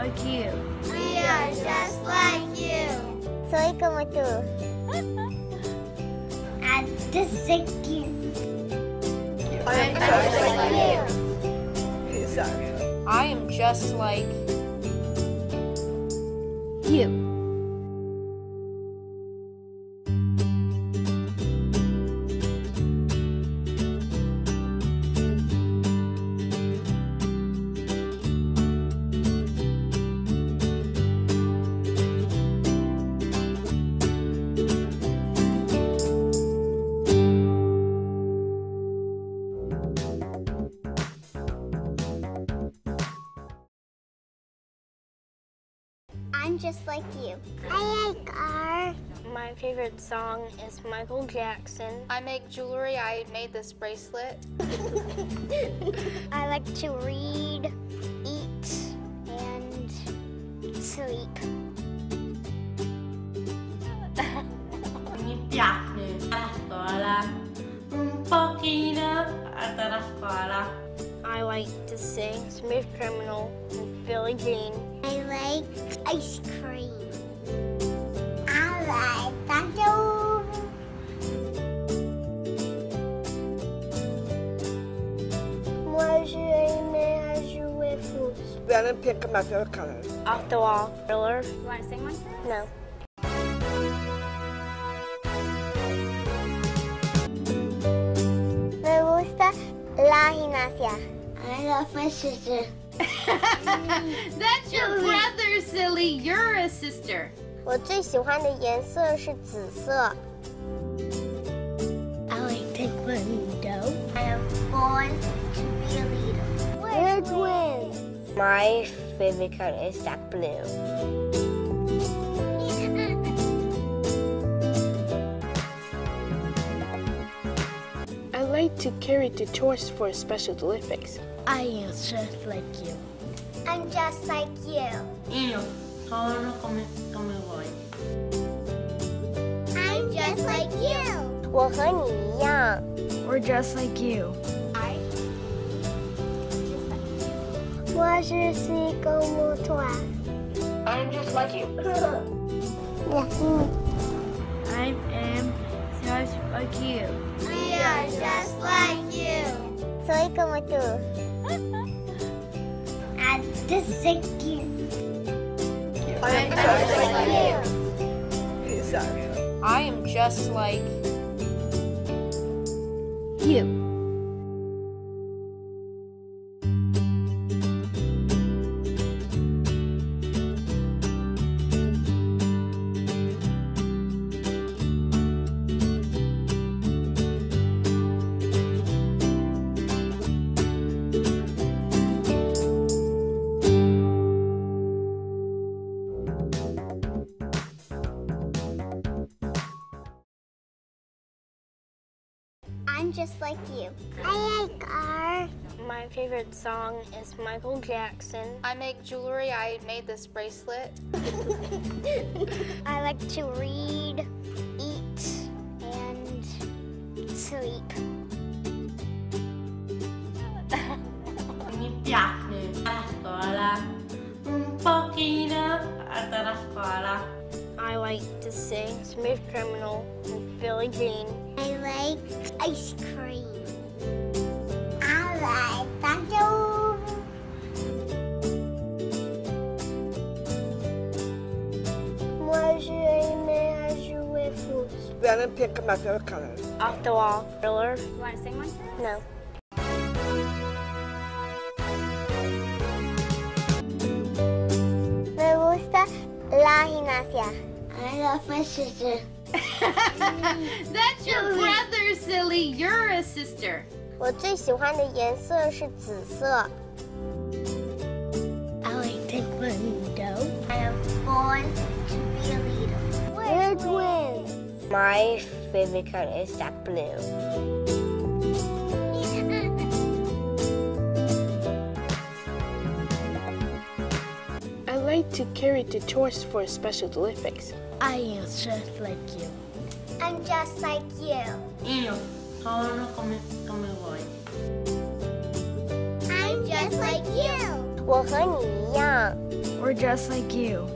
like you. We are just like you. Soy como tú. I'm just like you. I'm just like you. I am just like you. I'm just like you. I like art. My favorite song is Michael Jackson. I make jewelry. I made this bracelet. I like to read, eat, and sleep. I like to sing Smooth Criminal and Billie Jean. I like ice cream. I like tacos. Moi, je aime à jouer foot. Red and pink are my favorite colors. Off the wall. Thriller. You want to sing one for us? No. Me gusta la gimnasia. I love my sister. That's your brother, silly. You're a sister. 我最喜欢的颜色是紫色。I like taekwondo. I am born to be a leader. We're twins. My favorite color is dark blue. I like to carry the torch for Special Olympics. I am just like you. I'm just like you. I'm just like you. 我和你一样。 We're just like you. 我是西公木团。 I'm just like you. I am just like you. We are just like you. Soy como tú. I'm just like you. I'm just like you. I am just like you. I'm just like you. I like art. My favorite song is Michael Jackson. I make jewelry. I made this bracelet. I like to read, eat, and sleep. I like to sing Smooth Criminal and Billie Jean. I like ice cream. I like tacos. Moi, je aime à jouer foot. Red and pink are my favorite colors. Off the wall. Thriller. You want to sing one for us? No. Me gusta la gimnasia. I love my sister. That's your brother, silly. You're a sister. 我最喜欢的颜色是紫色。I like taekwondo. I am born to be a leader. We're twins. My favorite color is dark blue. I like to carry the torch for Special Olympics. I am just like you. I'm just like you. I'm just like you. 我和你一样。We're We're just like you.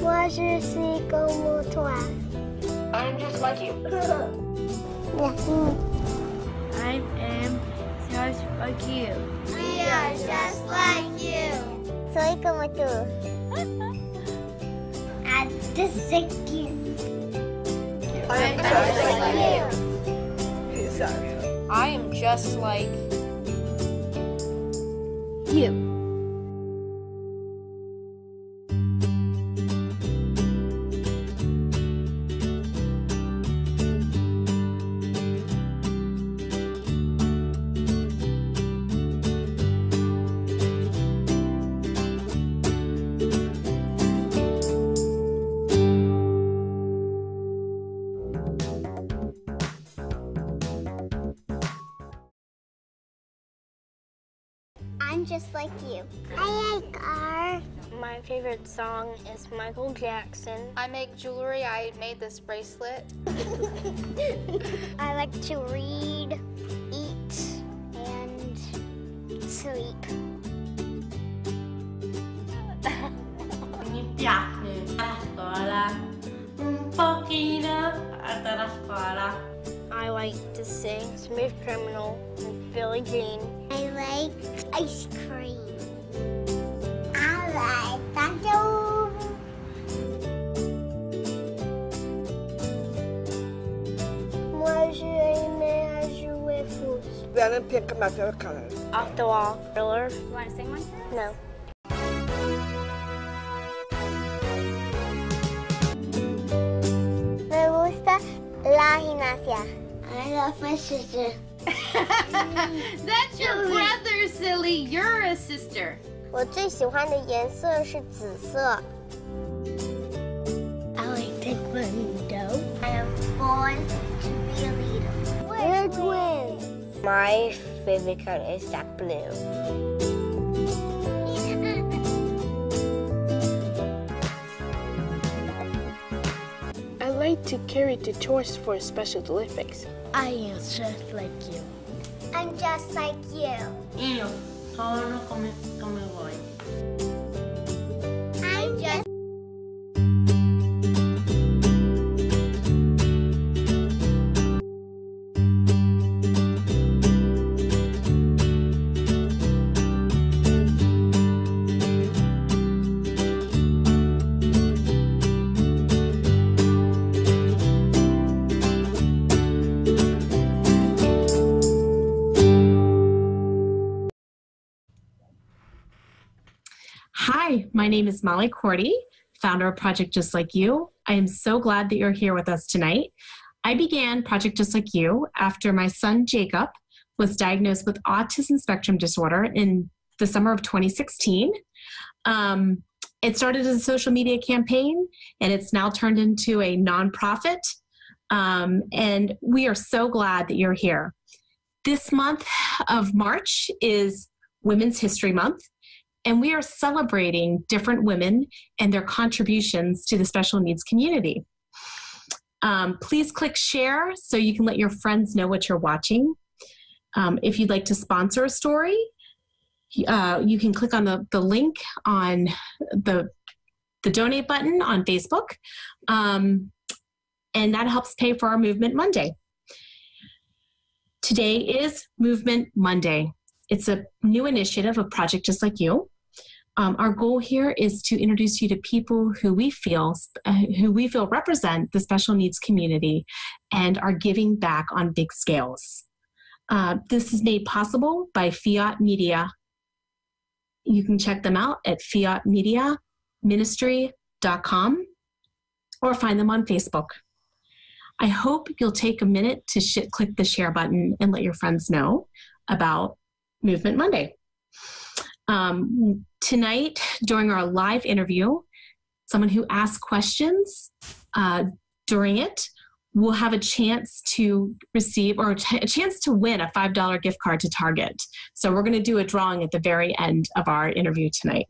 我是西狗木团。 I'm just like you. I am just like you. We are just like you. Soy como tú. I'm just like you. I'm just like you. He's I am just like You. I'm just like you. I like art. My favorite song is Michael Jackson. I make jewelry. I made this bracelet. I like to read, eat, and sleep. Mi piace la scuola, un pochino della scuola. I like to sing Smooth Criminal and Billie Jean. I like ice cream. I like tacos. Moi, j'ai aimé à jouer foot. Red and pink are my favorite colors. Off the wall. Thriller. You want to sing one? No. Me gusta la gimnasia. I love my sister. That's your brother, silly. You're a sister. 我最喜欢的颜色是紫色。I like taekwondo. I am born to be a leader. We're twins. My favorite color is dark blue. I like to carry the torch for Special Olympics. I am just like you. I'm just like you. Io sono come voi. I'm just Hi, my name is Molly Korte, founder of Project Just Like You. I am so glad that you're here with us tonight. I began Project Just Like You after my son Jacob was diagnosed with autism spectrum disorder in the summer of 2016. It started as a social media campaign, and it's now turned into a nonprofit. And we are so glad that you're here. This month of March is Women's History Month, and we are celebrating different women and their contributions to the special needs community. Please click share so you can let your friends know what you're watching. If you'd like to sponsor a story, you can click on the link on the donate button on Facebook, and that helps pay for our Movement Monday. Today is Movement Monday. It's a new initiative of Project Just Like You. Our goal here is to introduce you to people who we feel represent the special needs community and are giving back on big scales. This is made possible by Fiat Media. You can check them out at fiatmediaministry.com or find them on Facebook. I hope you'll take a minute to click the share button and let your friends know about Movement Monday. Tonight, during our live interview, someone who asked questions during it will have a chance to receive or a chance to win a $5 gift card to Target. So we're going to do a drawing at the very end of our interview tonight.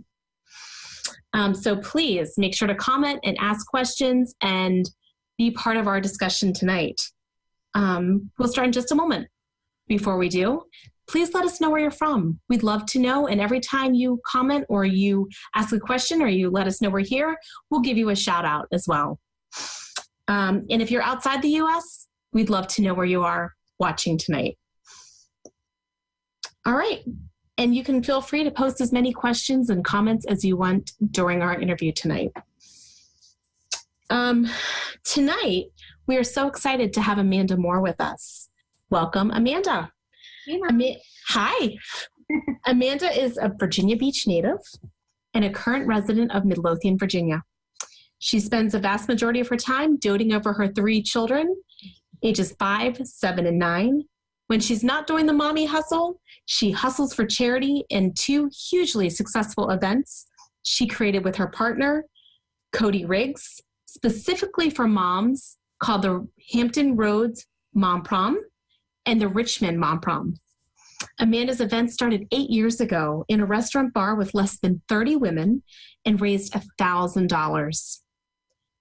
So please make sure to comment and ask questions and be part of our discussion tonight. We'll start in just a moment. before we do, please let us know where you're from. We'd love to know. And every time you comment or you ask a question or you let us know we're here, we'll give you a shout out as well. And if you're outside the U.S., we'd love to know where you are watching tonight. All right. And you can feel free to post as many questions and comments as you want during our interview tonight. Tonight, we are so excited to have Amanda Moore with us. Welcome, Amanda. Hi. Amanda is a Virginia Beach native and a current resident of Midlothian, Virginia. She spends the vast majority of her time doting over her 3 children, ages 5, 7, and 9. When she's not doing the mommy hustle, she hustles for charity in 2 hugely successful events she created with her partner, Cody Riggs, specifically for moms, called the Hampton Roads Mom Prom and the Richmond Mom Prom. Amanda's event started 8 years ago in a restaurant bar with less than 30 women and raised $1,000.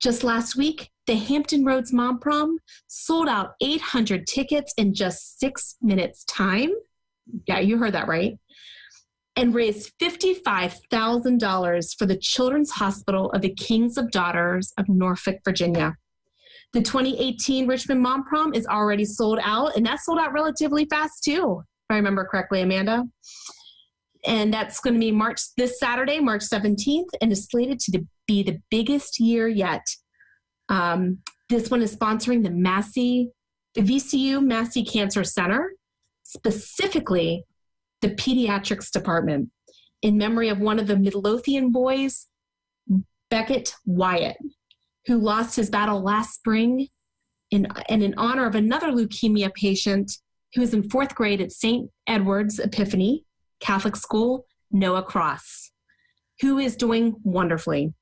Just last week, the Hampton Roads Mom Prom sold out 800 tickets in just 6 minutes time. Yeah, you heard that right. And raised $55,000 for the Children's Hospital of the Kings of Daughters of Norfolk, Virginia. The 2018 Richmond Mom Prom is already sold out, and that sold out relatively fast too, if I remember correctly, Amanda. And that's going to be this Saturday, March 17th, and is slated to be the biggest year yet. This one is sponsoring the VCU Massey Cancer Center, specifically the pediatrics department, in memory of one of the Midlothian boys, Beckett Wyatt, who lost his battle last spring, and in honor of another leukemia patient who is in 4th grade at St. Edward's Epiphany Catholic School, Noah Cross, who is doing wonderfully,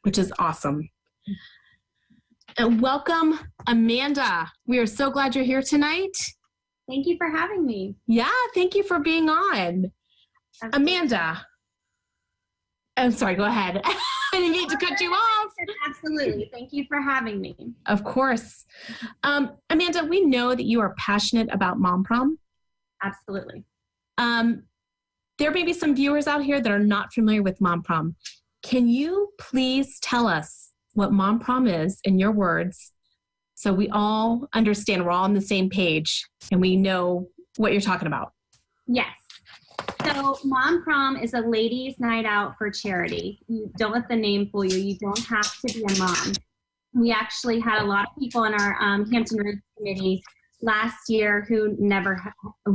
which is awesome. And welcome, Amanda. We are so glad you're here tonight. Thank you for having me. Yeah, thank you for being on. Absolutely. Amanda. I'm sorry, go ahead. I didn't mean to cut you off. Absolutely. Thank you for having me. Of course. Amanda, we know that you are passionate about Mom Prom. Absolutely. There may be some viewers out here that are not familiar with Mom Prom. Can you please tell us what Mom Prom is in your words, so we all understand, we're all on the same page and we know what you're talking about? Yes. So Mom Prom is a ladies' night out for charity. Don't let the name fool you. You don't have to be a mom. We actually had a lot of people in our Hampton Roads committee last year who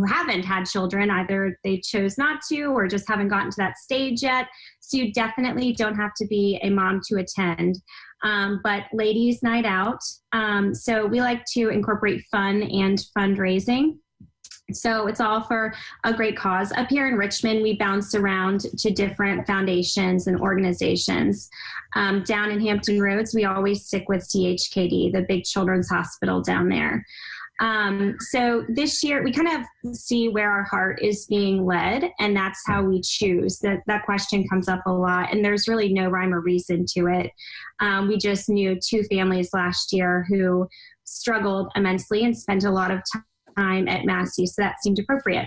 haven't had children. Either they chose not to or just haven't gotten to that stage yet. So you definitely don't have to be a mom to attend. But ladies' night out. So we like to incorporate fun and fundraising. So it's all for a great cause. Up here in Richmond, we bounce around to different foundations and organizations. Down in Hampton Roads, we always stick with CHKD, the big children's hospital down there. So this year, we kind of see where our heart is being led, and that's how we choose. That question comes up a lot, and there's really no rhyme or reason to it. We just knew 2 families last year who struggled immensely and spent a lot of time at Massey, so that seemed appropriate.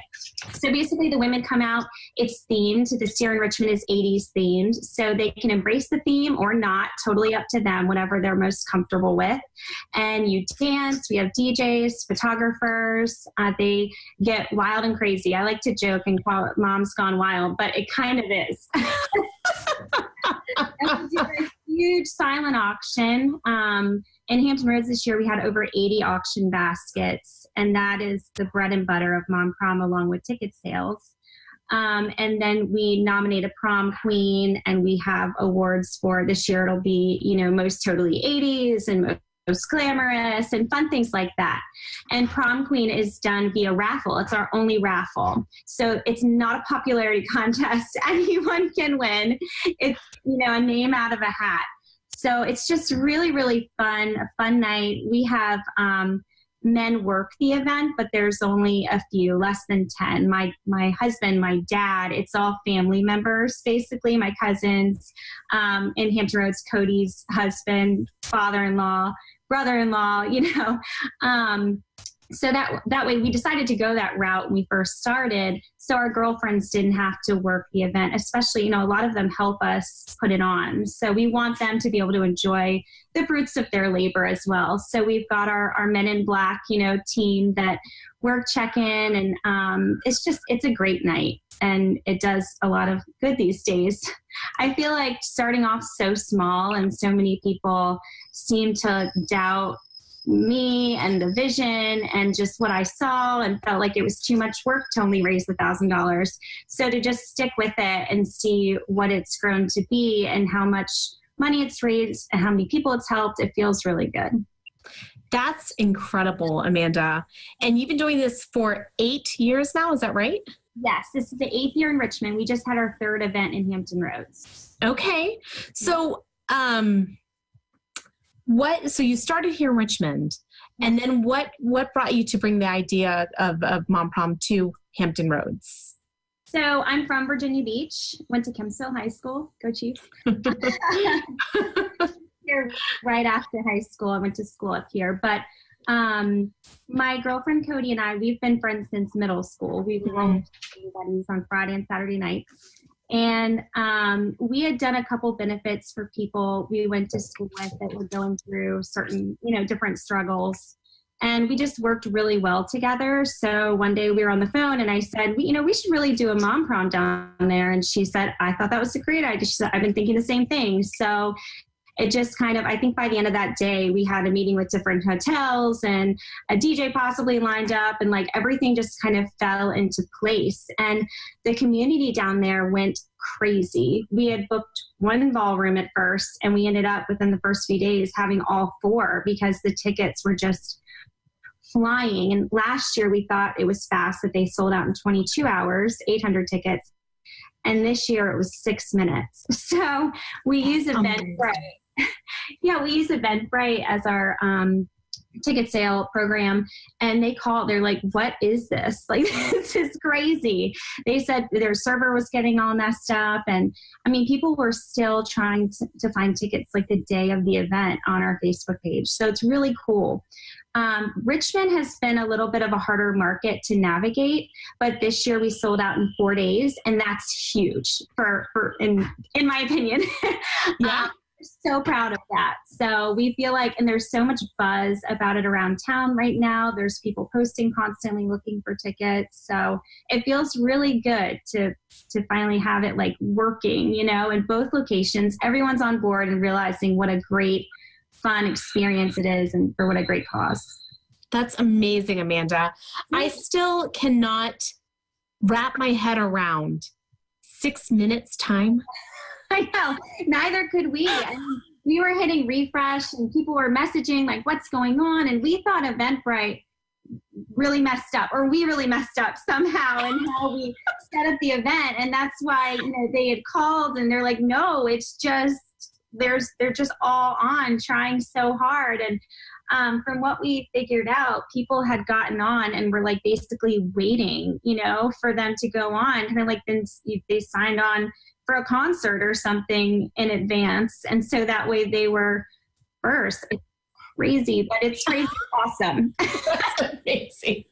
So basically the women come out, it's themed. This year in Richmond is 80s themed, so they can embrace the theme or not, totally up to them, whatever they're most comfortable with. And you dance, we have DJs, photographers, they get wild and crazy. I like to joke and call it Mom's Gone Wild, but it kind of is. And we do a huge silent auction. In Hampton Roads this year, we had over 80 auction baskets, and that is the bread and butter of Mom Prom, along with ticket sales. And then we nominate a prom queen, and we have awards for this year. It'll be, most totally 80s and most glamorous and fun things like that. And prom queen is done via raffle. It's our only raffle. So it's not a popularity contest. Anyone can win. It's, a name out of a hat. So it's just really, really fun, a fun night. We have men work the event, but there's only a few, less than 10. My husband, my dad, it's all family members, basically, my cousins, in Hampton Roads, Cody's husband, father-in-law, brother-in-law, So that way we decided to go that route when we first started, so our girlfriends didn't have to work the event, especially, a lot of them help us put it on. So we want them to be able to enjoy the fruits of their labor as well. So we've got our Men in Black, team that work check-in, and it's a great night, and it does a lot of good these days. I feel like starting off so small and so many people seem to doubt me and the vision and just what I saw, and felt like it was too much work to only raise $1,000. So to just stick with it and see what it's grown to be and how much money it's raised and how many people it's helped, it feels really good. That's incredible, Amanda. And you've been doing this for 8 years now, is that right? Yes, this is the 8th year in Richmond. We just had our 3rd event in Hampton Roads. Okay. So, so you started here in Richmond, and then what brought you to bring the idea of Mom Prom to Hampton Roads? So I'm from Virginia Beach, went to Kempsville High School, go Chiefs. Here right after high school, I went to school up here, but my girlfriend Cody and I, we've been friends since middle school. We were all buddies on Friday and Saturday nights. And we had done a couple benefits for people we went to school with that were going through certain, different struggles. And we just worked really well together. So one day we were on the phone and I said, we should really do a mom prom down there. And she said, I thought that was a great idea. She said, I've been thinking the same thing. So it just kind of, I think by the end of that day, we had a meeting with different hotels and a DJ possibly lined up, and like everything just kind of fell into place. And the community down there went crazy. We had booked one ballroom at first, and we ended up within the first few days having all 4 because the tickets were just flying. And last year we thought it was fast that they sold out in 22 hours, 800 tickets. And this year it was 6 minutes. So we use Eventbrite. Yeah, we use Eventbrite as our ticket sale program. And they're like, what is this? Like, this is crazy. They said their server was getting all messed up. And I mean, people were still trying to find tickets like the day of the event on our Facebook page. So it's really cool. Richmond has been a little bit of a harder market to navigate, but this year we sold out in 4 days, and that's huge in my opinion. Yeah. So proud of that. So we feel like, and there's so much buzz about it around town right now. There's people posting constantly looking for tickets. So it feels really good to finally have it like working, in both locations. Everyone's on board and realizing what a great, fun experience it is, and for what a great cause. That's amazing, Amanda. I still cannot wrap my head around 6 minutes time. I know. Neither could we. I mean, we were hitting refresh and people were messaging like, what's going on? And we thought Eventbrite really messed up, or we really messed up somehow in how we set up the event. And that's why, they had called and they're like, no, it's just, they're just all on trying so hard. And from what we figured out, people had gotten on and were like basically waiting, for them to go on. Kind of like then they signed on for a concert or something in advance. And so that way they were first. It's crazy, but it's crazy awesome. That's amazing.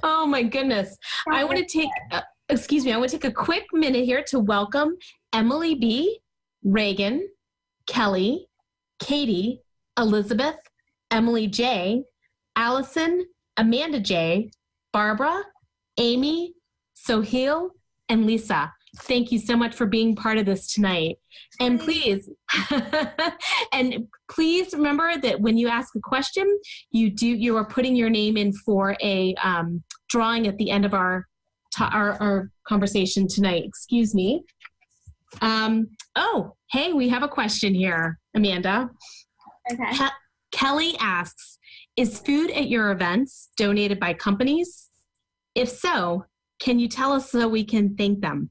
Oh my goodness. I want to take a quick minute here to welcome Emily B., Reagan, Kelly, Katie, Elizabeth, Emily J., Allison, Amanda J., Barbara, Amy, Sohail, and Lisa. Thank you so much for being part of this tonight. And please remember that when you ask a question, you are putting your name in for a drawing at the end of our conversation tonight. Excuse me. Oh, hey, we have a question here, Amanda. Okay. Kelly asks, is food at your events donated by companies? If so, can you tell us so we can thank them?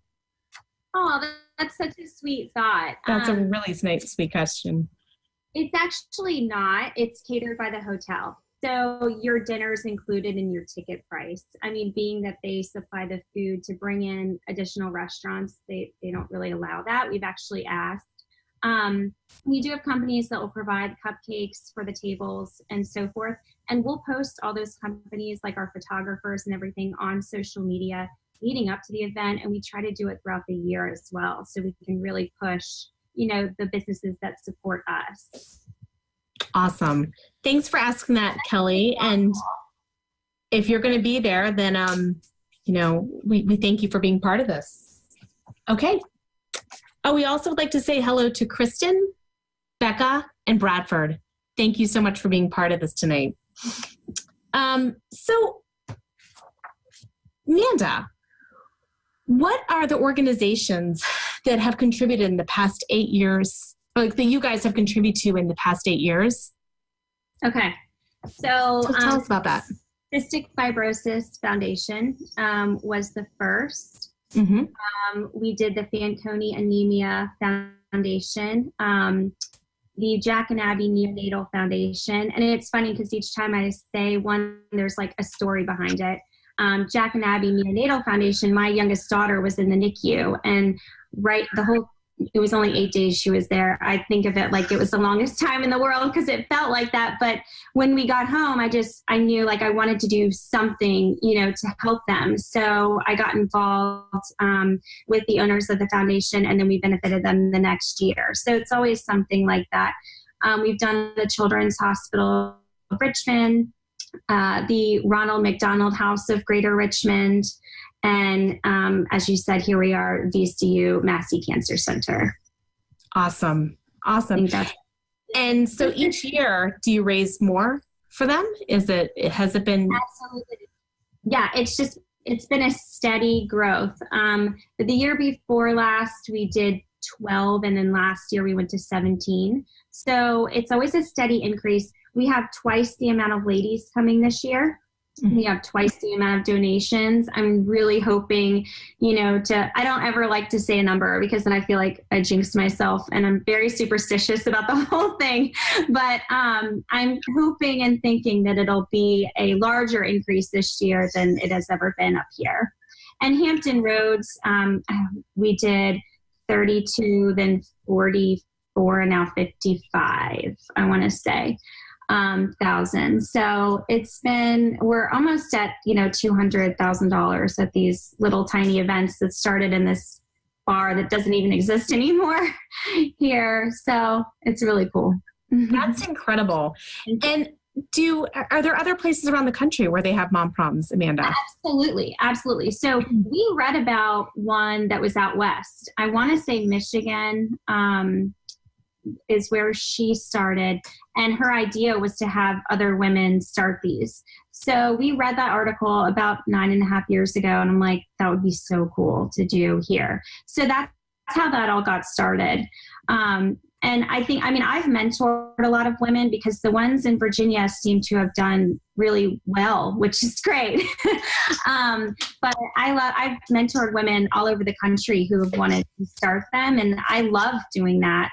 Oh, that's such a sweet thought. That's a really sweet question. It's actually not. It's catered by the hotel. So your dinner is included in your ticket price. I mean, being that they supply the food to bring in additional restaurants, they don't really allow that. We've actually asked. We do have companies that will provide cupcakes for the tables and so forth. And we'll post all those companies, like our photographers and everything, on social media leading up to the event. And we try to do it throughout the year as well, so we can really push, the businesses that support us. Awesome. Thanks for asking that, Kelly. And if you're going to be there, then, we thank you for being part of this. Okay. Oh, we also would like to say hello to Kristen, Becca, and Bradford. Thank you so much for being part of this tonight. So, Amanda, what are the organizations that have contributed in the past 8 years, like that you guys have contributed to in the past 8 years? Okay. So tell us about that. Cystic Fibrosis Foundation was the first. Mm-hmm. We did the Fanconi Anemia Foundation, the Jack and Abby Neonatal Foundation. And it's funny because each time I say one, there's like a story behind it. Jack and Abby Neonatal Foundation, my youngest daughter was in the NICU, and it was only 8 days she was there. I think of it like it was the longest time in the world because it felt like that. But when we got home, I knew like I wanted to do something, to help them. So I got involved with the owners of the foundation, and then we benefited them the next year. So it's always something like that. We've done the Children's Hospital of Richmond, the Ronald McDonald House of Greater Richmond, and as you said, here we are, VCU Massey Cancer Center. Awesome. And so each year, do you raise more for them? Has it been? Absolutely. Yeah, it's been a steady growth. The year before last, we did 12, and then last year we went to 17. So it's always a steady increase. We have twice the amount of ladies coming this year. We have twice the amount of donations. I'm really hoping, I don't ever like to say a number because then I feel like I jinxed myself, and I'm very superstitious about the whole thing. But I'm hoping and thinking that it'll be a larger increase this year than it has ever been up here. And Hampton Roads, we did 32, then 44, and now 55, I want to say. 1,000. So we're almost at, $200,000 at these little tiny events that started in this bar that doesn't even exist anymore here. So it's really cool. That's incredible. And are there other places around the country where they have mom proms, Amanda? Absolutely. So we read about one that was out west. I want to say Michigan, is where she started, and her idea was to have other women start these. So we read that article about 9.5 years ago, and I'm like, that would be so cool to do here. So that's how that all got started. And I've mentored a lot of women because the ones in Virginia seem to have done really well, which is great. But I've mentored women all over the country who have wanted to start them, and I love doing that.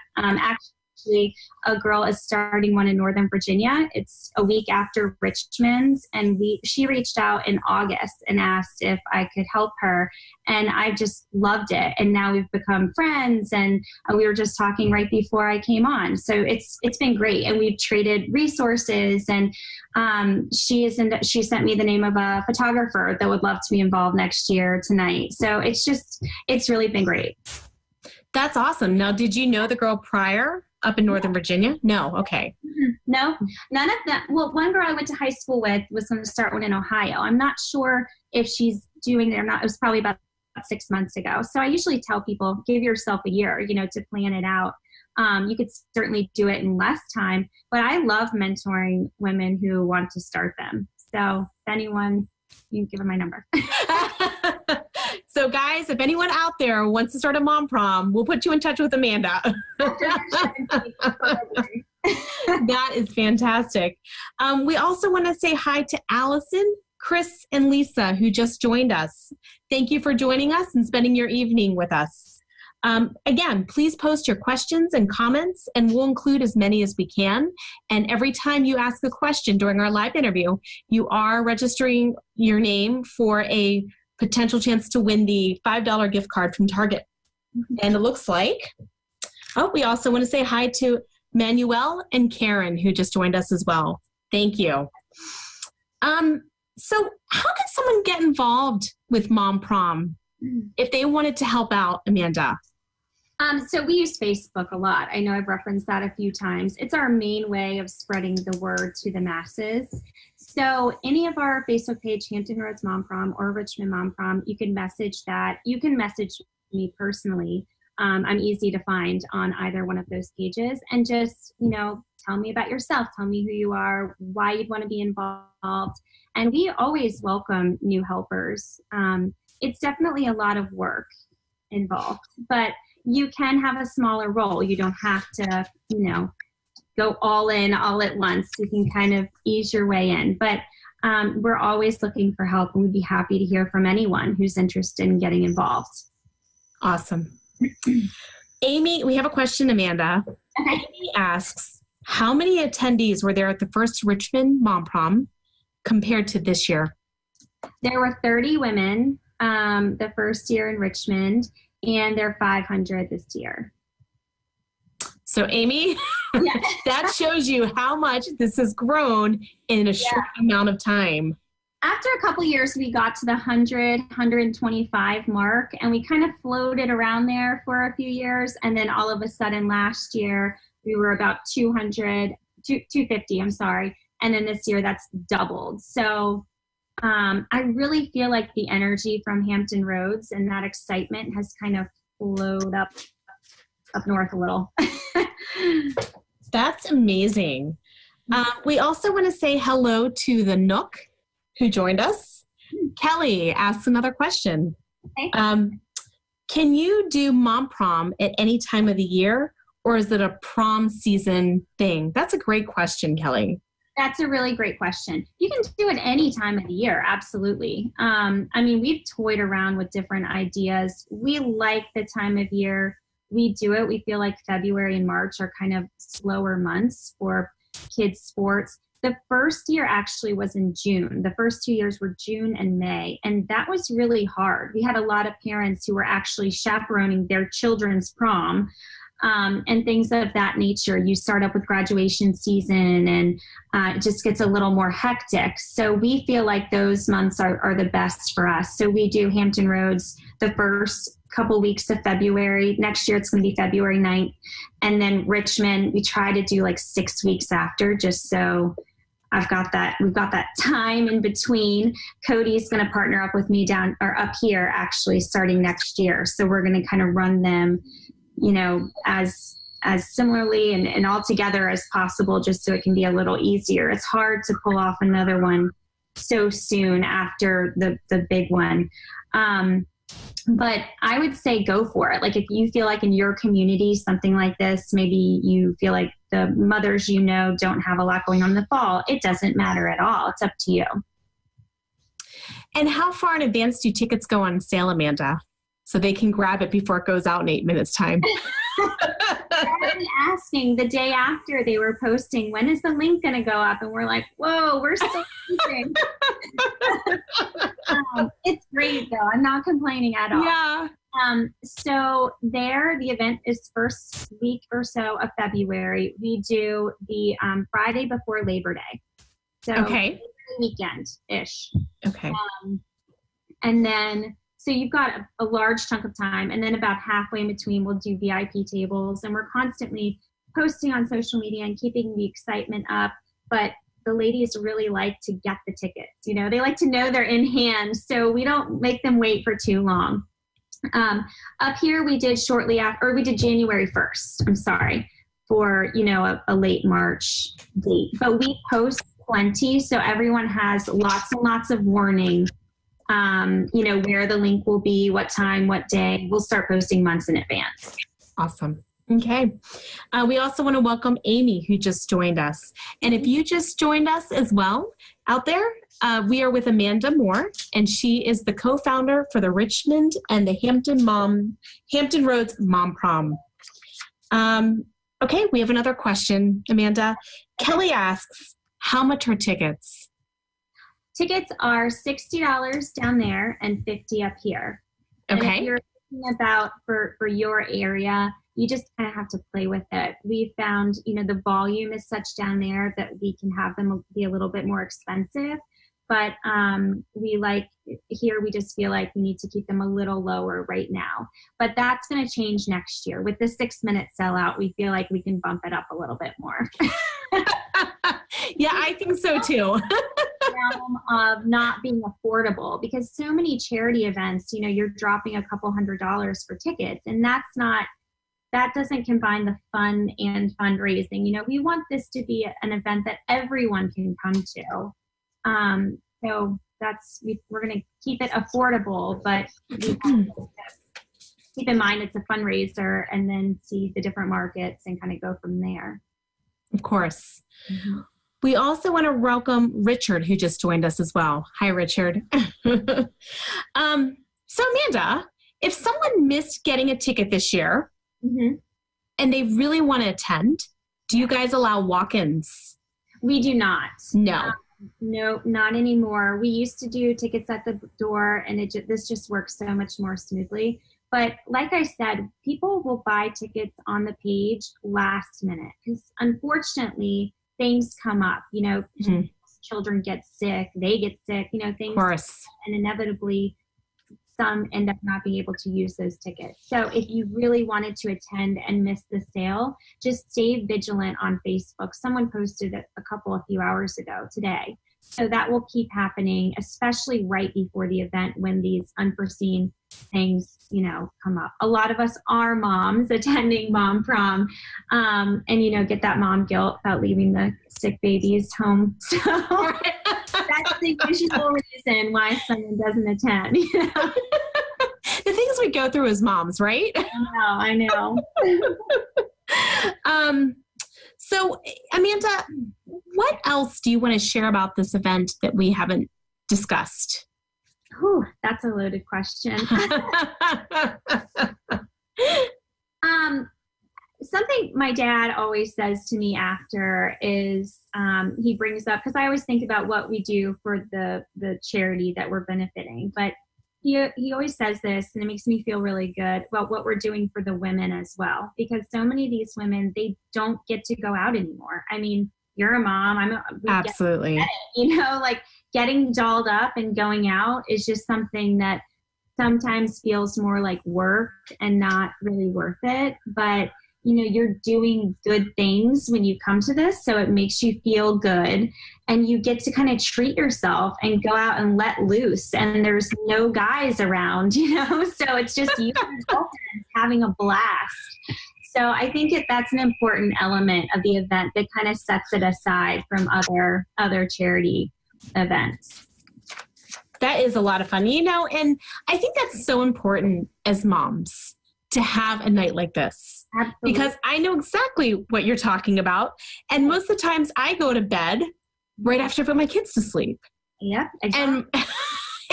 Actually, a girl is starting one in Northern Virginia. It's a week after Richmond's, and she reached out in August and asked if I could help her, and I just loved it. And now we've become friends, and we were just talking right before I came on. So it's been great, and we've traded resources. And she sent me the name of a photographer that would love to be involved next year tonight. So it's really been great. That's awesome. Now, did you know the girl prior up in Northern Virginia? No. Okay. No, none of that. Well, one girl I went to high school with was going to start one in Ohio. I'm not sure if she's doing it or not. It was probably about 6 months ago. So I usually tell people, give yourself a year, to plan it out. You could certainly do it in less time, but I love mentoring women who want to start them. So if anyone, you can give them my number. So guys, if anyone out there wants to start a mom prom, we'll put you in touch with Amanda. That is fantastic. We also want to say hi to Allison, Chris, and Lisa, who just joined us. Thank you for joining us and spending your evening with us. Again, please post your questions and comments, and we'll include as many as we can. And every time you ask a question during our live interview, you are registering your name for a potential chance to win the $5 gift card from Target. And it looks like, we also want to say hi to Manuel and Karen, who just joined us as well. Thank you. So how can someone get involved with Mom Prom if they wanted to help out, Amanda? So we use Facebook a lot. I know I've referenced that a few times. It's our main way of spreading the word to the masses. So any of our Facebook page, Hampton Roads Mom Prom or Richmond Mom Prom, you can message that. You can message me personally. I'm easy to find on either one of those pages, and just, tell me about yourself. Tell me who you are, why you'd want to be involved. And we always welcome new helpers. It's definitely a lot of work involved, but you can have a smaller role. You don't have to, go all in all at once. You can kind of ease your way in. But we're always looking for help, and we'd be happy to hear from anyone who's interested in getting involved. Awesome. Amy, we have a question, Amanda. Okay. Amy asks, how many attendees were there at the first Richmond Mom Prom compared to this year? There were 30 women the first year in Richmond, and there are 500 this year. So Amy, that shows you how much this has grown in a short amount of time. After a couple years, we got to the 100, 125 mark, and we kind of floated around there for a few years. And then all of a sudden last year, we were about 250, I'm sorry. And then this year that's doubled. So I really feel like the energy from Hampton Roads and that excitement has kind of flowed up north a little. That's amazing. We also want to say hello to the Nook who joined us. Kelly asks another question. Okay. Can you do Mom Prom at any time of the year, or is it a prom season thing? That's a great question, Kelly. That's a really great question. You can do it any time of the year, absolutely. We've toyed around with different ideas. We like the time of year we do it. We feel like February and March are kind of slower months for kids' sports. The first year actually was in June. The first 2 years were June and May, and that was really hard. We had a lot of parents who were actually chaperoning their children's prom, and things of that nature. You start up with graduation season, and it just gets a little more hectic. So we feel like those months are the best for us. So we do Hampton Roads the first couple weeks of February. Next year it's going to be February 9th. And then Richmond, we try to do like 6 weeks after, just so we've got that time in between. Cody's going to partner up with me up here actually starting next year. So we're going to kind of run them, as similarly and all together as possible, just so it can be a little easier. It's hard to pull off another one so soon after the big one. But I would say go for it. Like if you feel like in your community, something like this, maybe you feel like the mothers don't have a lot going on in the fall, it doesn't matter at all. It's up to you. And how far in advance do tickets go on sale, Amanda? So they can grab it before it goes out in 8 minutes time. Already asking the day after they were posting, when is the link going to go up? And we're like, whoa, we're still thinking. It's great though. I'm not complaining at all. Yeah. So the event is first week or so of February. We do the Friday before Labor Day. So okay. Weekend-ish. Okay. And then, so you've got a large chunk of time, and then about halfway in between, we'll do VIP tables, and we're constantly posting on social media and keeping the excitement up. But the ladies really like to get the tickets. They like to know they're in hand, so we don't make them wait for too long. Up here, we did shortly after, or we did January 1st. I'm sorry, for a late March date. But we post plenty, so everyone has lots and lots of warning. Where the link will be, what time, what day. We'll start posting months in advance. Awesome. Okay. We also want to welcome Amy, who just joined us. And if you just joined us as well out there, we are with Amanda Moore, and she is the co-founder for the Richmond and the Hampton Roads Mom Prom. Okay, we have another question, Amanda. Kelly asks, how much are tickets? Tickets are $60 down there and $50 up here. Okay. And if thinking about for your area, you just kind of have to play with it. We found, the volume is such down there that we can have them be a little bit more expensive. But we just feel like we need to keep them a little lower right now. But that's going to change next year. With the 6-minute sellout, we feel like we can bump it up a little bit more. Yeah, I think so too. Of not being affordable, because so many charity events, you're dropping a couple $100s for tickets, and that doesn't combine the fun and fundraising. We want this to be an event that everyone can come to. So we're going to keep it affordable, but we have to keep in mind it's a fundraiser, and then see the different markets and kind of go from there. Of course. Mm-hmm. We also want to welcome Richard, who just joined us as well. Hi, Richard. So Amanda, if someone missed getting a ticket this year and they really want to attend, do you guys allow walk-ins? We do not. No. No, not anymore. We used to do tickets at the door, and this just works so much more smoothly. But like I said, people will buy tickets on the page last minute because unfortunately things come up, children get sick, they get sick, things, of course. And inevitably some end up not being able to use those tickets. So if you really wanted to attend and miss the sale, just stay vigilant on Facebook. Someone posted it a few hours ago today. So that will keep happening, especially right before the event when these unforeseen things, come up. A lot of us are moms attending Mom Prom, and, get that mom guilt about leaving the sick babies home. So that's the usual reason why someone doesn't attend. The things we go through as moms, right? I know. So, Amanda, what else do you want to share about this event that we haven't discussed? Whew, that's a loaded question. Something my dad always says to me after is he brings up, because I always think about what we do for the charity that we're benefiting, but he always says this, and it makes me feel really good about what we're doing for the women as well, because so many of these women, they don't get to go out anymore. I mean, you're a mom. Absolutely. Like getting dolled up and going out is just something that sometimes feels more like work and not really worth it. But, you're doing good things when you come to this. So it makes you feel good, and you get to kind of treat yourself and go out and let loose. And there's no guys around, so it's just you and your girlfriends having a blast. So I think that's an important element of the event that kind of sets it aside from other charity events. That is a lot of fun, and I think that's so important as moms to have a night like this. Absolutely. Because I know exactly what you're talking about. And most of the times I go to bed right after I put my kids to sleep. Yeah, exactly. And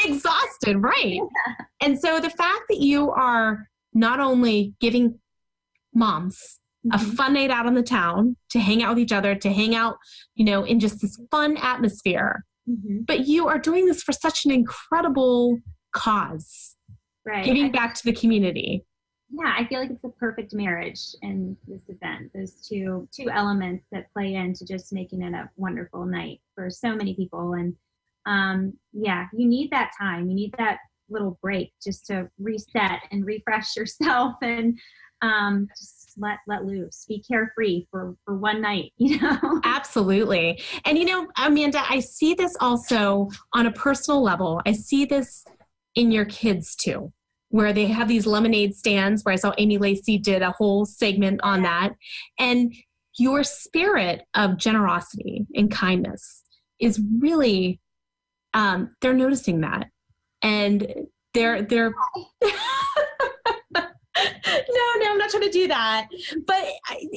exhausted, right? Yeah. And so the fact that you are not only giving moms a fun night out on the town to hang out with each other, to hang out, in just this fun atmosphere, but you are doing this for such an incredible cause, right? Giving back to the community. Yeah, I feel like it's a perfect marriage in this event. Those two elements that play into just making it a wonderful night for so many people. And you need that time. You need that little break just to reset and refresh yourself and just let loose. Be carefree for one night, Absolutely. And Amanda, I see this also on a personal level. I see this in your kids too, where they have these lemonade stands, where I saw Amy Lacey did a whole segment on that. And your spirit of generosity and kindness is really, they're noticing that. And they're no, I'm not trying to do that. But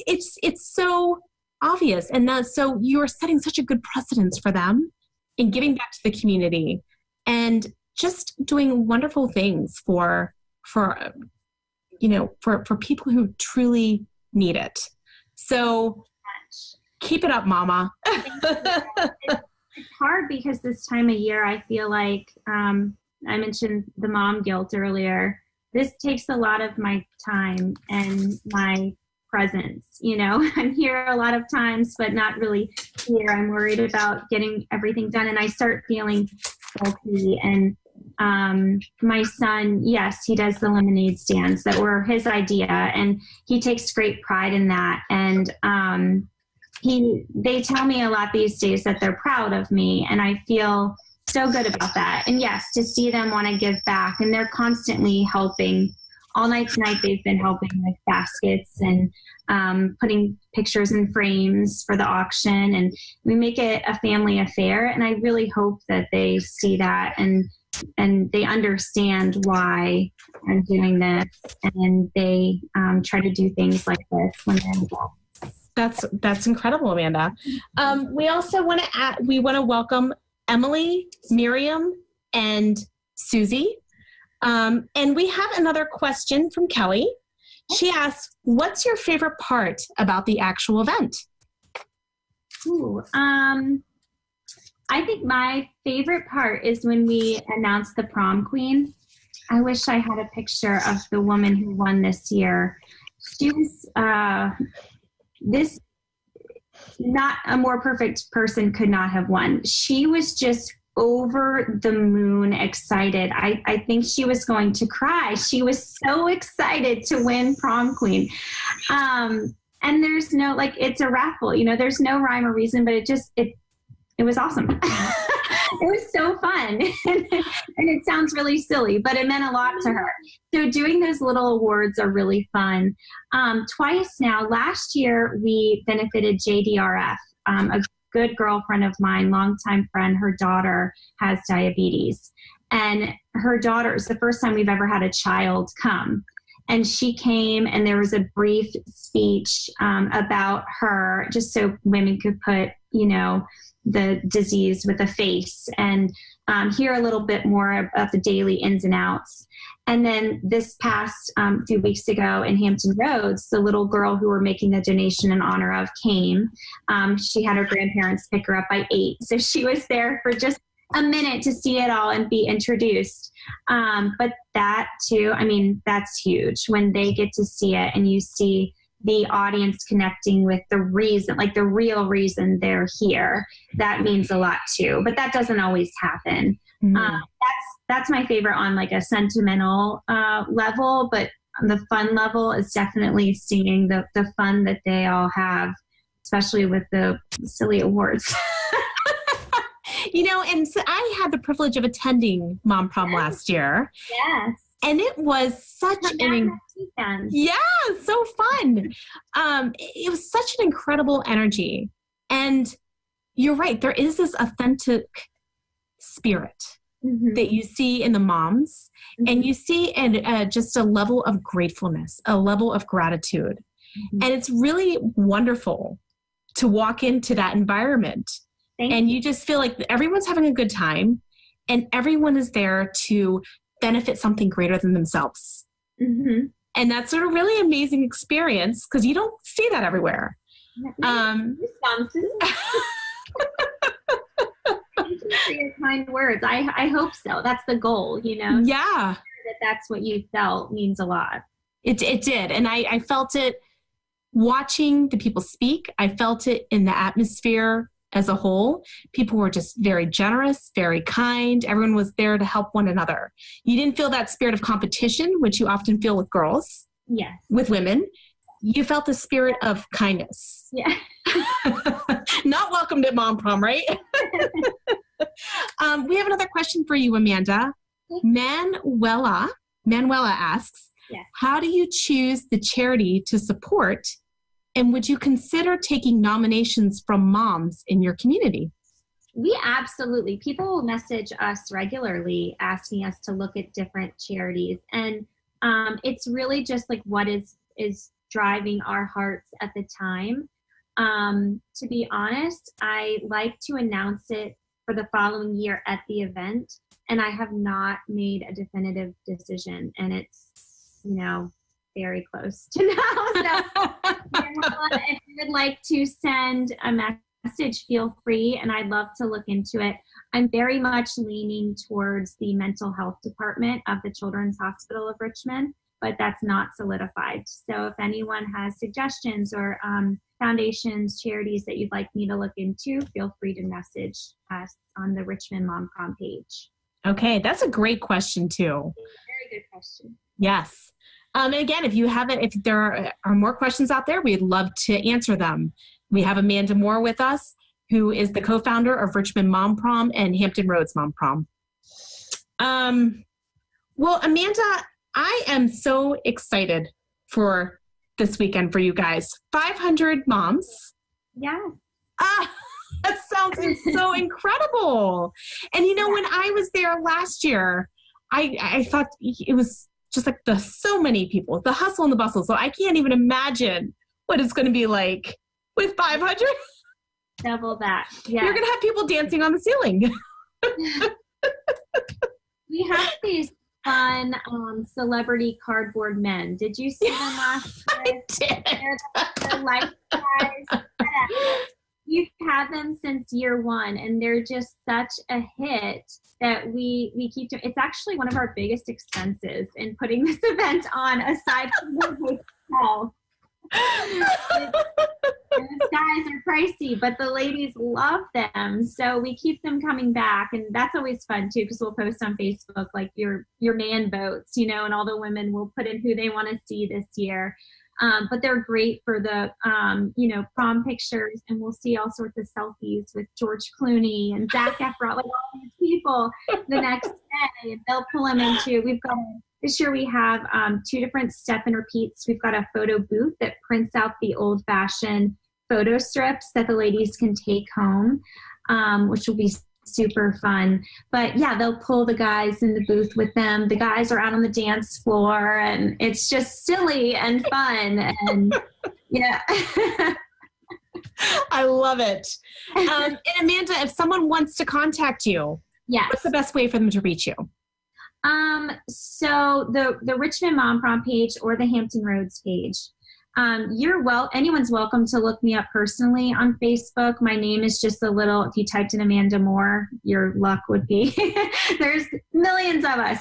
it's so obvious. And so you're setting such a good precedence for them in giving back to the community and just doing wonderful things for people who truly need it. So keep it up, Mama. It's hard because this time of year, I feel like I mentioned the mom guilt earlier, this takes a lot of my time and my presence. You know, I'm here a lot of times, but not really here. I'm worried about getting everything done, and I start feeling guilty. And my son, yes, he does the lemonade stands that were his idea, and he takes great pride in that. And they tell me a lot these days that they're proud of me, and I feel so good about that. And yes, to see them want to give back, and they're constantly helping. All night tonight, they've been helping with baskets and putting pictures in frames for the auction, and we make it a family affair. And I really hope that they see that and they understand why I'm doing this, and they try to do things like this when they're involved. That's incredible, Amanda. We also want to welcome Emily, Miriam, and Susie. And we have another question from Kelly. She asks, what's your favorite part about the actual event? I think my favorite part is when we announced the prom queen. I wish I had a picture of the woman who won this year. She was not a more perfect person could not have won. She was just over the moon excited. I think she was going to cry. She was so excited to win prom queen. And there's no, like, it's a raffle, you know, there's no rhyme or reason, but it was awesome. It was so fun. And it sounds really silly, but it meant a lot to her. So doing those little awards are really fun. Twice now, last year we benefited JDRF, a good girlfriend of mine, longtime friend. Her daughter has diabetes, and her daughter, it's the first time we've ever had a child come. And she came, and there was a brief speech about her, just so women could put, you know, the disease with a face and hear a little bit more about the daily ins and outs. And then this past few weeks ago in Hampton Roads, the little girl who we're making the donation in honor of came. She had her grandparents pick her up by 8. So she was there for just a minute to see it all and be introduced. But that too, I mean, that's huge when they get to see it and you see the audience connecting with the reason, like the real reason they're here. That means a lot too, but that doesn't always happen. Mm-hmm. That's my favorite on like a sentimental level, but on the fun level is definitely seeing the fun that they all have, especially with the silly awards. You know, and so I had the privilege of attending Mom Prom last year. Yes. And it was such so fun. It was such an incredible energy. And you're right, there is this authentic spirit that you see in the moms, and you see in just a level of gratefulness, a level of gratitude. And it's really wonderful to walk into that environment. And you just feel like everyone's having a good time, and everyone is there to benefit something greater than themselves. And that's a really amazing experience because you don't see that everywhere. Thank you for your kind words. I hope so. That's the goal, you know? Yeah. That's what you felt means a lot. It did. And I felt it watching the people speak. I felt it in the atmosphere as a whole. People were just very generous, very kind. Everyone was there to help one another. You didn't feel that spirit of competition, which you often feel with girls. Yes. With women. You felt the spirit of kindness. Yeah. Not welcomed at Mom Prom, right? We have another question for you, Amanda. Manuela asks, how do you choose the charity to support? And would you consider taking nominations from moms in your community? We absolutely. People will message us regularly asking us to look at different charities. And it's really just like what is driving our hearts at the time. To be honest, I like to announce it for the following year at the event. And I have not made a definitive decision. And it's, you know, very close to now. So if you would like to send a message message, feel free, and I'd love to look into it. I'm very much leaning towards the mental health department of the Children's Hospital of Richmond, but that's not solidified. So if anyone has suggestions or foundations, charities that you'd like me to look into, feel free to message us on the Richmond Mom Prom page. Okay, that's a great question too. Very good question. Yes. And again, if there are more questions out there, we'd love to answer them. We have Amanda Moore with us, who is the co-founder of Richmond Mom Prom and Hampton Roads Mom Prom. Well, Amanda, I am so excited for this weekend for you guys. 500 moms. Yes. That sounds so incredible. And when I was there last year, I thought it was just like so many people, the hustle and the bustle. So I can't even imagine what it's going to be like with 500. Double that. Yeah. You're going to have people dancing on the ceiling. We have these fun celebrity cardboard men. Did you see them last year? I did. They're life size. We've had them since year one, and they're just such a hit that we keep doing. It's actually one of our biggest expenses in putting this event on, aside from the hotel. Those guys are pricey, but the ladies love them, so we keep them coming back, and that's always fun too, because we'll post on Facebook like your man votes, and all the women will put in who they want to see this year. But they're great for the prom pictures, and we'll see all sorts of selfies with George Clooney and Zac Efron, like all these people the next day, and they'll pull them into. This year we have 2 different step and repeats. We've got a photo booth that prints out the old-fashioned photo strips that the ladies can take home, which will be super fun. But yeah, they'll pull the guys in the booth with them. The guys are out on the dance floor, and it's just silly and fun. And yeah. I love it. And Amanda, if someone wants to contact you, yes, what's the best way for them to reach you? So the Richmond Mom Prom page or the Hampton Roads page. Anyone's welcome to look me up personally on Facebook. My name is just if you typed in Amanda Moore, your luck would be, there's millions of us.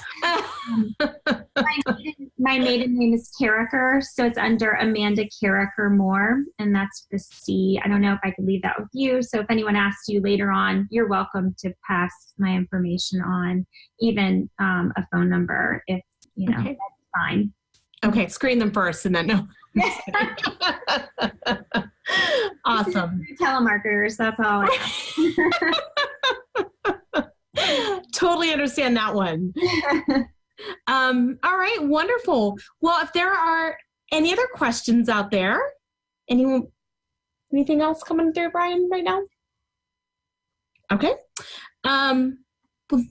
My maiden name is Carricker, so it's under Amanda Carricker Moore, and that's the C. I don't know if I could leave that with you. So if anyone asks you later on, you're welcome to pass my information on, even a phone number if, okay. That's fine. Okay, screen them first and then no. Awesome. Telemarketers, that's all I have. Totally understand that one. All right, wonderful. Well, if there are any other questions out there, anything else coming through, Brian, right now? Okay. Well,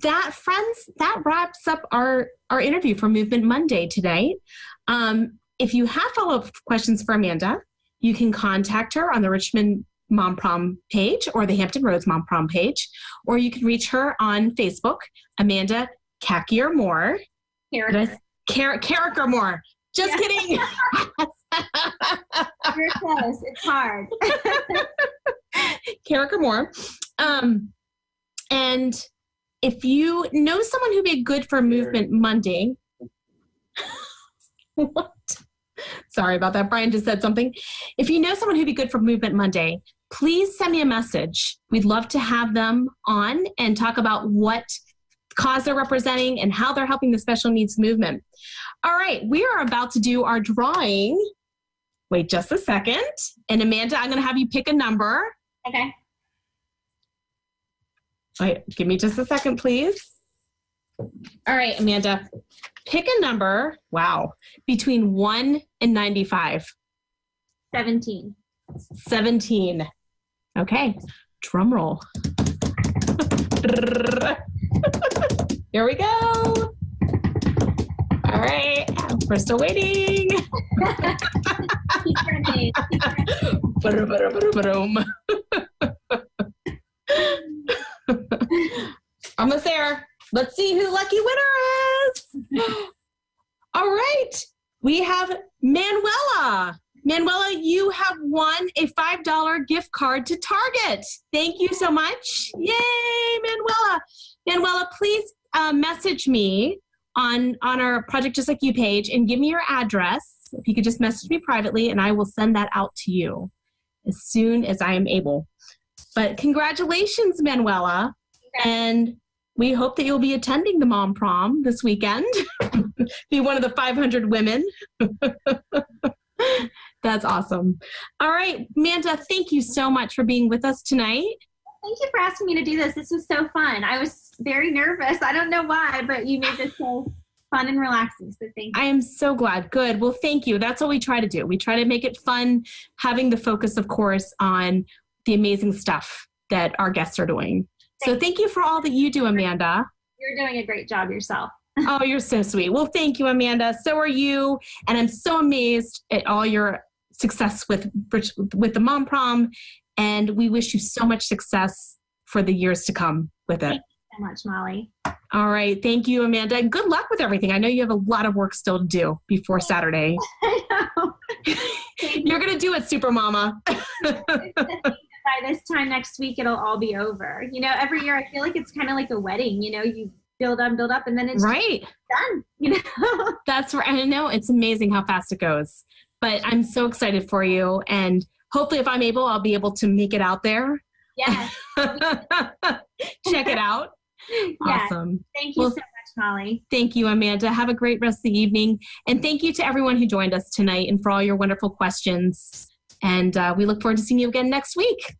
that wraps up our interview for Movement Monday today. If you have follow-up questions for Amanda, you can contact her on the Richmond Mom Prom page or the Hampton Roads Mom Prom page, or you can reach her on Facebook, Amanda Carricker Moore. Carricker Moore. Just kidding. You're close. It's hard. Carricker Moore. And if you know someone who'd be good for Movement Monday, what? Sorry about that. Brian just said something. If you know someone who'd be good for Movement Monday, please send me a message. We'd love to have them on and talk about what cause they're representing and how they're helping the special needs movement. All right, we are about to do our drawing. Wait just a second. And Amanda, I'm going to have you pick a number. Okay. Wait, give me just a second, please. All right, Amanda, pick a number, between 1 and 95. 17. 17. Okay, drum roll. Here we go. All right, we're still waiting. Almost there. Let's see who the lucky winner is. All right. We have Manuela. Manuela, you have won a $5 gift card to Target. Thank you so much. Yay, Manuela. Manuela, please message me on our Project Just Like You page and give me your address. If you could just message me privately, and I will send that out to you as soon as I am able. But congratulations, Manuela. And we hope that you'll be attending the Mom Prom this weekend. Be one of the 500 women. That's awesome. All right, Amanda, thank you so much for being with us tonight. Thank you for asking me to do this. This was so fun. I was very nervous. I don't know why, but you made this so fun and relaxing. So thank you. I am so glad. Good. Well, thank you. That's what we try to do. We try to make it fun, having the focus, of course, on the amazing stuff that our guests are doing. So thank you for all that you do, Amanda. You're doing a great job yourself. Oh, you're so sweet. Well, thank you, Amanda. So are you. And I'm so amazed at all your success with the Mom Prom. And we wish you so much success for the years to come with it. Thank you so much, Molly. All right. Thank you, Amanda. And good luck with everything. I know you have a lot of work still to do before Saturday. I know. You're going to do it, Super Mama. By this time next week, it'll all be over. You know, every year I feel like it's kind of like a wedding. You know, you build up, and then it's right. done. You know, that's right. I know, it's amazing how fast it goes. But I'm so excited for you, and hopefully, if I'm able, I'll be able to make it out there. Yeah. Check it out. Yeah. Awesome. Thank you so much, Molly. Thank you, Amanda. Have a great rest of the evening, and thank you to everyone who joined us tonight and for all your wonderful questions. And we look forward to seeing you again next week.